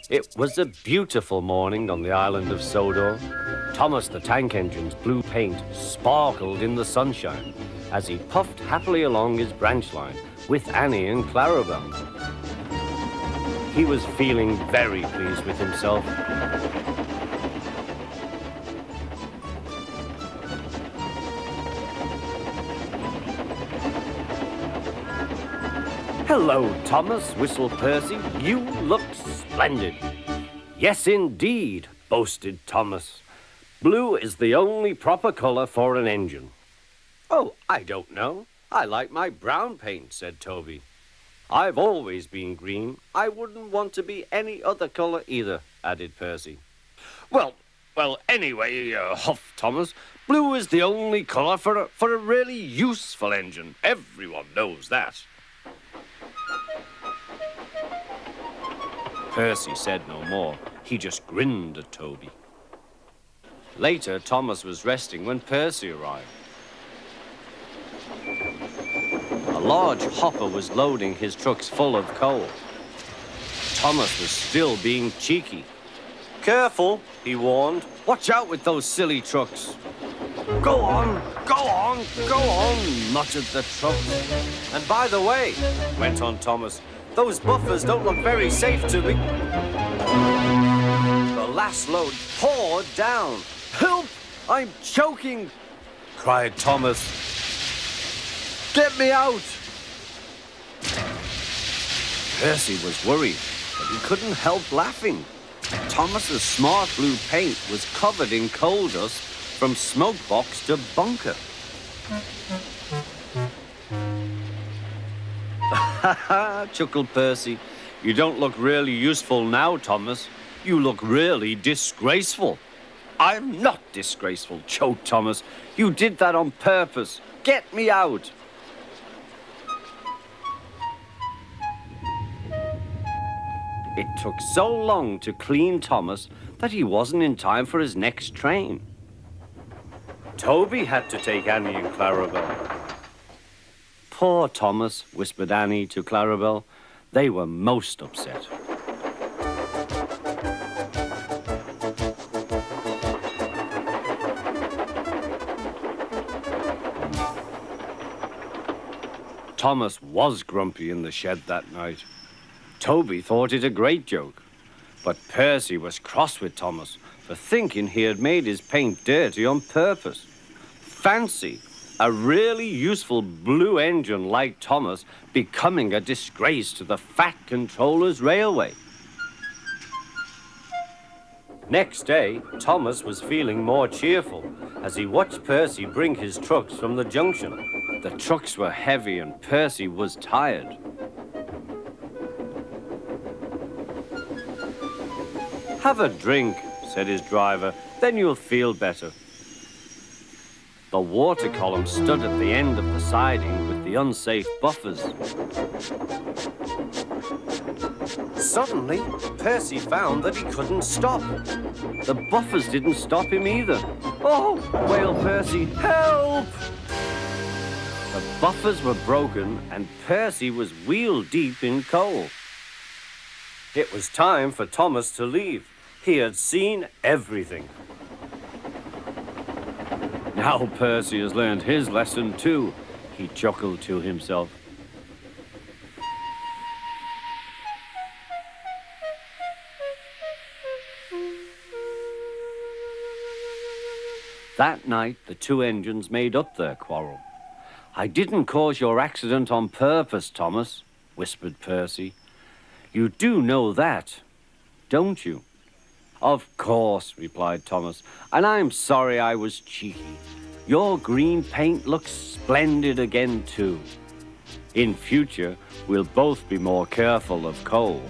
It was a beautiful morning on the island of Sodor. Thomas the Tank Engine's blue paint sparkled in the sunshine as he puffed happily along his branch line with Annie and Clarabel. He was feeling very pleased with himself. "Hello, Thomas," whistled Percy. "You look splendid." "Yes, indeed," boasted Thomas. "Blue is the only proper color for an engine." "Oh, I don't know. I like my brown paint," said Toby. "I've always been green. I wouldn't want to be any other color either," added Percy. Well, anyway, huffed Thomas, "blue is the only color for a really useful engine. Everyone knows that." Percy said no more. He just grinned at Toby. Later, Thomas was resting when Percy arrived. A large hopper was loading his trucks full of coal. Thomas was still being cheeky. "Careful," he warned. "Watch out with those silly trucks." Go on, go on," muttered the trucks. "And by the way," went on Thomas, "those buffers don't look very safe to me." The last load poured down. "Help! I'm choking!" cried Thomas. "Get me out!" Percy was worried, but he couldn't help laughing. Thomas's smart blue paint was covered in coal dust from smoke box to bunker. "Ha ha," chuckled Percy. "You don't look really useful now, Thomas. You look really disgraceful." "I'm not disgraceful," choked Thomas. "You did that on purpose. Get me out." It took so long to clean Thomas that he wasn't in time for his next train. Toby had to take Annie and Clarabel. "Poor Thomas," whispered Annie to Clarabel. They were most upset. Thomas was grumpy in the shed that night. Toby thought it a great joke, but Percy was cross with Thomas for thinking he had made his paint dirty on purpose. Fancy a really useful blue engine like Thomas becoming a disgrace to the Fat Controller's Railway. Next day, Thomas was feeling more cheerful as he watched Percy bring his trucks from the junction. The trucks were heavy and Percy was tired. "Have a drink," said his driver, "then you'll feel better." The water column stood at the end of the siding with the unsafe buffers. Suddenly, Percy found that he couldn't stop. The buffers didn't stop him either. "Oh!" wailed Percy. "Help!" The buffers were broken and Percy was wheel-deep in coal. It was time for Thomas to leave. He had seen everything. "Now Percy has learned his lesson too," he chuckled to himself. That night, the two engines made up their quarrel. "I didn't cause your accident on purpose, Thomas," whispered Percy. "You do know that, don't you?" "Of course," replied Thomas, "and I'm sorry I was cheeky. Your green paint looks splendid again, too. In future, we'll both be more careful of coal."